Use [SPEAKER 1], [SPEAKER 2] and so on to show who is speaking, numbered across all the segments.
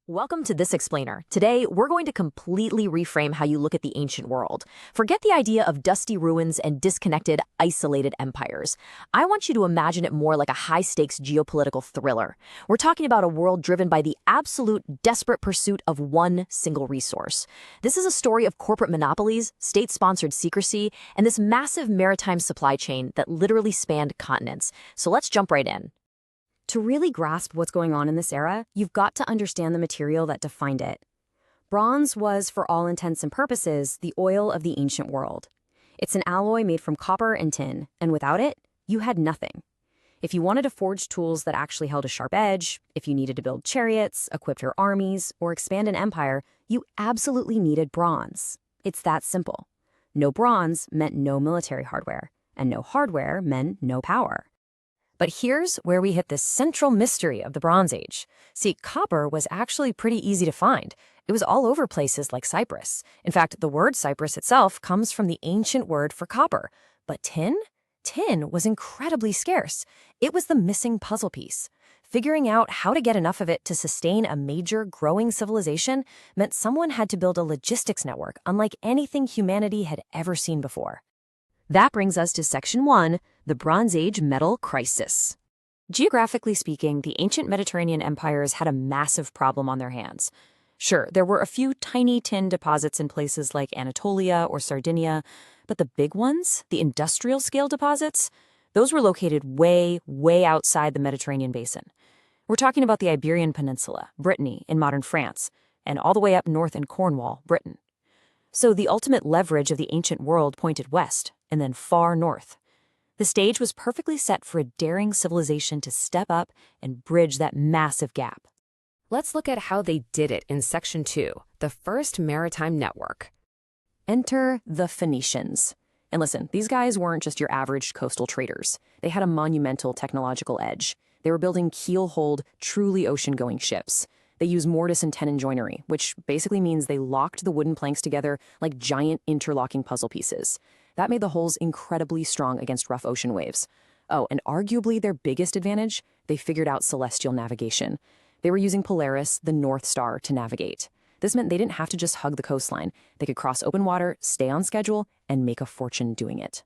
[SPEAKER 1] Welcome to This Explainer. Today, we're going to completely reframe how you look at the ancient world. Forget the idea of dusty ruins and disconnected, isolated empires. I want you to imagine it more like a high-stakes geopolitical thriller. We're talking about a world driven by the absolute desperate pursuit of one single resource. This is a story of corporate monopolies, state-sponsored secrecy, and this massive maritime supply chain that literally spanned continents. So let's jump right in. To really grasp what's going on in this era, you've got to understand the material that defined it. Bronze was, for all intents and purposes, the oil of the ancient world. It's an alloy made from copper and tin, and without it, you had nothing. If you wanted to forge tools that actually held a sharp edge, if you needed to build chariots, equip your armies, or expand an empire, you absolutely needed bronze. It's that simple. No bronze meant no military hardware, and no hardware meant no power. But here's where we hit this central mystery of the Bronze Age. See, copper was actually pretty easy to find. It was all over places like Cyprus. In fact, the word Cyprus itself comes from the ancient word for copper. But tin? Tin was incredibly scarce. It was the missing puzzle piece. Figuring out how to get enough of it to sustain a major, growing civilization meant someone had to build a logistics network unlike anything humanity had ever seen before. That brings us to Section 1, the Bronze Age metal crisis. Geographically speaking, the ancient Mediterranean empires had a massive problem on their hands. Sure, there were a few tiny tin deposits in places like Anatolia or Sardinia, but the big ones, the industrial-scale deposits, those were located way, way outside the Mediterranean basin. We're talking about the Iberian Peninsula, Brittany in modern France, and all the way up north in Cornwall, Britain. So the ultimate leverage of the ancient world pointed west, and then far north. The stage was perfectly set for a daring civilization to step up and bridge that massive gap.
[SPEAKER 2] Let's look at how they did it in Section 2, the first maritime network.
[SPEAKER 1] Enter the Phoenicians. And listen, these guys weren't just your average coastal traders. They had a monumental technological edge. They were building keel-hold, truly ocean-going ships. They used mortise and tenon joinery, which basically means they locked the wooden planks together like giant interlocking puzzle pieces. That made the hulls incredibly strong against rough ocean waves. Oh, and arguably their biggest advantage, they figured out celestial navigation. They were using Polaris, the North Star, to navigate. This meant they didn't have to just hug the coastline. They could cross open water, stay on schedule, and make a fortune doing it.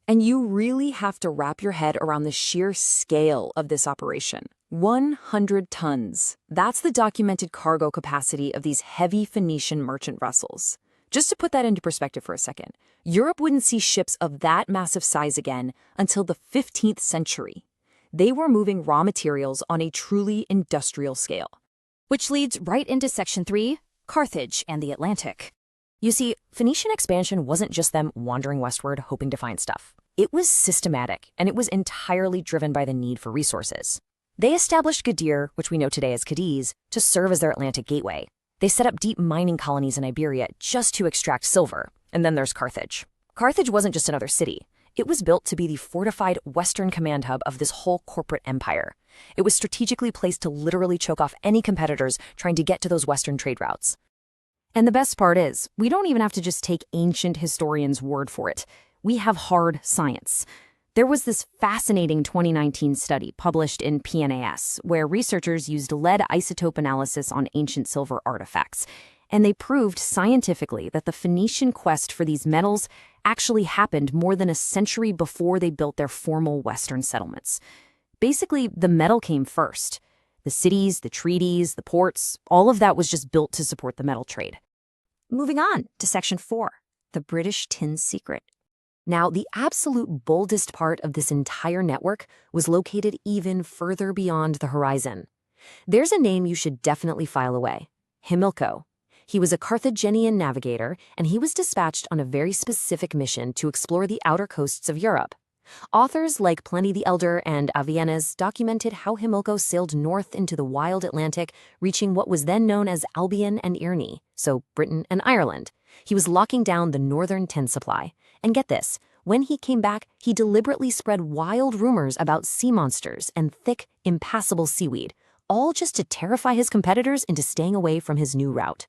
[SPEAKER 1] And you really have to wrap your head around the sheer scale of this operation. 100 tons. That's the documented cargo capacity of these heavy Phoenician merchant vessels. Just to put that into perspective for a second, Europe wouldn't see ships of that massive size again until the 15th century. They were moving raw materials on a truly industrial scale. Which leads right into Section 3, Carthage and the Atlantic. You see, Phoenician expansion wasn't just them wandering westward hoping to find stuff. It was systematic, and it was entirely driven by the need for resources. They established Gadir, which we know today as Cadiz, to serve as their Atlantic gateway. They set up deep mining colonies in Iberia just to extract silver. And then there's Carthage. Carthage wasn't just another city. It was built to be the fortified western command hub of this whole corporate empire. It was strategically placed to literally choke off any competitors trying to get to those western trade routes. And the best part is, we don't even have to just take ancient historians' word for it. We have hard science. There was this fascinating 2019 study published in PNAS where researchers used lead isotope analysis on ancient silver artifacts, and they proved scientifically that the Phoenician quest for these metals actually happened more than a century before they built their formal Western settlements. Basically, the metal came first. The cities, the treaties, the ports, all of that was just built to support the metal trade. Moving on to Section 4, the British Tin Secret. Now, the absolute boldest part of this entire network was located even further beyond the horizon. There's a name you should definitely file away: Himilco. He was a Carthaginian navigator, and he was dispatched on a very specific mission to explore the outer coasts of Europe. Authors like Pliny the Elder and Aviennes documented how Himilco sailed north into the wild Atlantic, reaching what was then known as Albion and Irney, so Britain and Ireland. He was locking down the northern tin supply. And get this, when he came back, he deliberately spread wild rumors about sea monsters and thick, impassable seaweed, all just to terrify his competitors into staying away from his new route.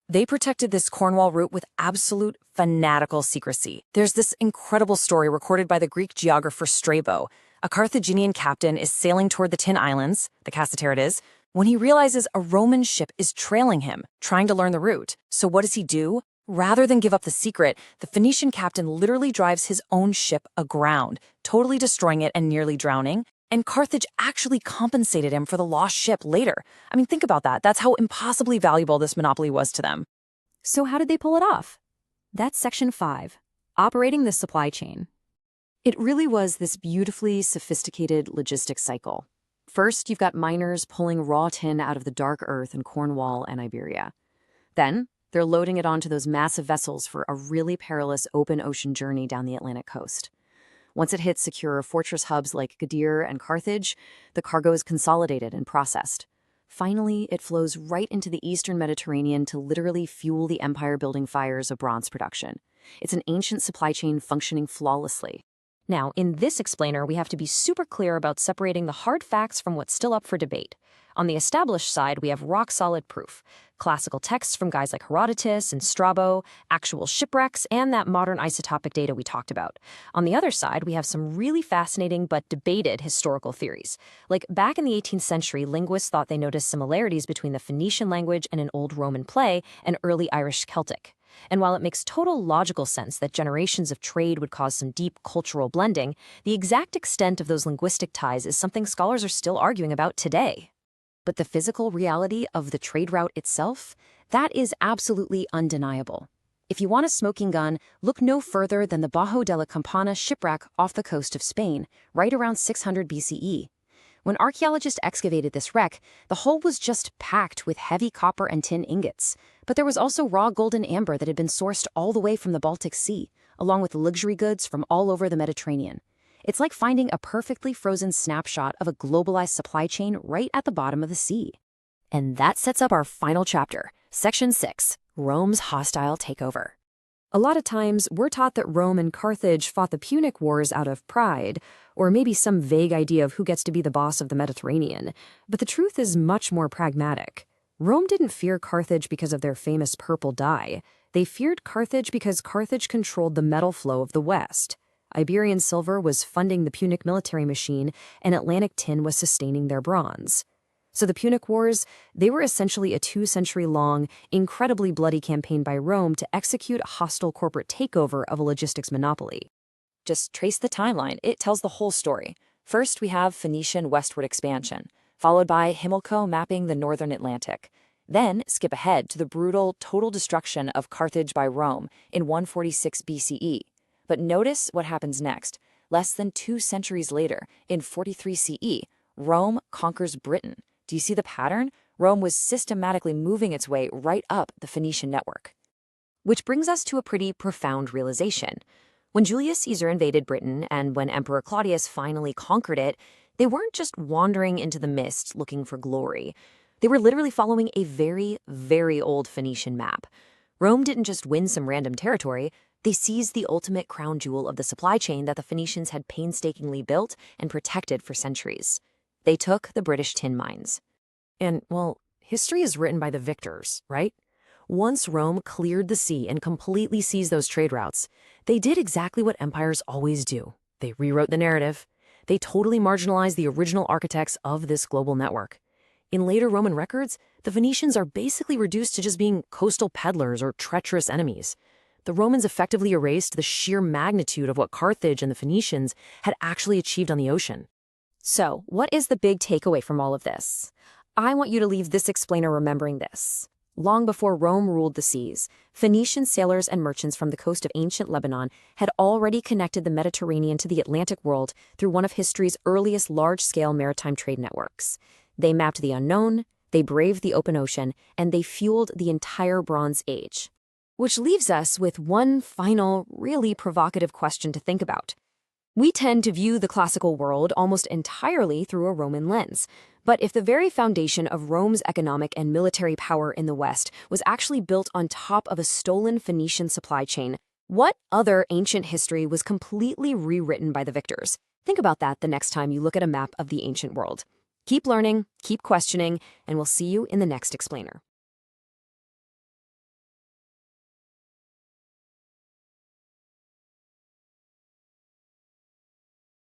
[SPEAKER 1] They protected this Cornwall route with absolute fanatical secrecy. There's this incredible story recorded by the Greek geographer Strabo. A Carthaginian captain is sailing toward the Tin Islands, the Cassiterides, when he realizes a Roman ship is trailing him, trying to learn the route. So what does he do? Rather than give up the secret, the Phoenician captain literally drives his own ship aground, totally destroying it and nearly drowning. And Carthage actually compensated him for the lost ship later. I mean, think about that. That's how impossibly valuable this monopoly was to them.
[SPEAKER 3] So how did they pull it off? That's Section 5, operating the supply chain.
[SPEAKER 1] It really was this beautifully sophisticated logistics cycle. First, you've got miners pulling raw tin out of the dark earth in Cornwall and Iberia. Then, they're loading it onto those massive vessels for a really perilous open ocean journey down the Atlantic coast. Once it hits secure fortress hubs like Gadir and Carthage, the cargo is consolidated and processed. Finally, it flows right into the eastern Mediterranean to literally fuel the empire-building fires of bronze production. It's an ancient supply chain functioning flawlessly.
[SPEAKER 3] Now, in this explainer, we have to be super clear about separating the hard facts from what's still up for debate. On the established side, we have rock-solid proof. Classical texts from guys like Herodotus and Strabo, actual shipwrecks, and that modern isotopic data we talked about. On the other side, we have some really fascinating but debated historical theories. Like, back in the 18th century, linguists thought they noticed similarities between the Phoenician language and an old Roman play and early Irish Celtic. And while it makes total logical sense that generations of trade would cause some deep cultural blending, the exact extent of those linguistic ties is something scholars are still arguing about today.
[SPEAKER 1] But the physical reality of the trade route itself, that is absolutely undeniable. If you want a smoking gun, look no further than the Bajo de la Campana shipwreck off the coast of Spain, right around 600 BCE. When archaeologists excavated this wreck, the hull was just packed with heavy copper and tin ingots. But there was also raw gold and amber that had been sourced all the way from the Baltic Sea, along with luxury goods from all over the Mediterranean. It's like finding a perfectly frozen snapshot of a globalized supply chain right at the bottom of the sea. And that sets up our final chapter, Section 6, Rome's hostile takeover.
[SPEAKER 3] A lot of times, we're taught that Rome and Carthage fought the Punic Wars out of pride, or maybe some vague idea of who gets to be the boss of the Mediterranean. But the truth is much more pragmatic. Rome didn't fear Carthage because of their famous purple dye. They feared Carthage because Carthage controlled the metal flow of the West. Iberian silver was funding the Punic military machine, and Atlantic tin was sustaining their bronze. So the Punic Wars, they were essentially a 2-century-long, incredibly bloody campaign by Rome to execute a hostile corporate takeover of a logistics monopoly.
[SPEAKER 1] Just trace the timeline. It tells the whole story. First, we have Phoenician westward expansion, followed by Himilco mapping the northern Atlantic. Then, skip ahead to the brutal, total destruction of Carthage by Rome in 146 BCE. But notice what happens next. Less than 2 centuries later, in 43 CE, Rome conquers Britain. Do you see the pattern? Rome was systematically moving its way right up the Phoenician network. Which brings us to a pretty profound realization. When Julius Caesar invaded Britain and when Emperor Claudius finally conquered it, they weren't just wandering into the mist looking for glory. They were literally following a very, very old Phoenician map. Rome didn't just win some random territory, they seized the ultimate crown jewel of the supply chain that the Phoenicians had painstakingly built and protected for centuries. They took the British tin mines.
[SPEAKER 3] And, well, history is written by the victors, right? Once Rome cleared the sea and completely seized those trade routes, they did exactly what empires always do. They rewrote the narrative. They totally marginalized the original architects of this global network. In later Roman records, the Phoenicians are basically reduced to just being coastal peddlers or treacherous enemies. The Romans effectively erased the sheer magnitude of what Carthage and the Phoenicians had actually achieved on the ocean.
[SPEAKER 2] So, what is the big takeaway from all of this? I want you to leave this explainer remembering this. Long before Rome ruled the seas, Phoenician sailors and merchants from the coast of ancient Lebanon had already connected the Mediterranean to the Atlantic world through one of history's earliest large-scale maritime trade networks. They mapped the unknown, they braved the open ocean, and they fueled the entire Bronze Age. Which leaves us with one final, really provocative question to think about. We tend to view the classical world almost entirely through a Roman lens. But if the very foundation of Rome's economic and military power in the West was actually built on top of a stolen Phoenician supply chain, what other ancient history was completely rewritten by the victors? Think about that the next time you look at a map of the ancient world. Keep learning, keep questioning, and we'll see you in the next explainer.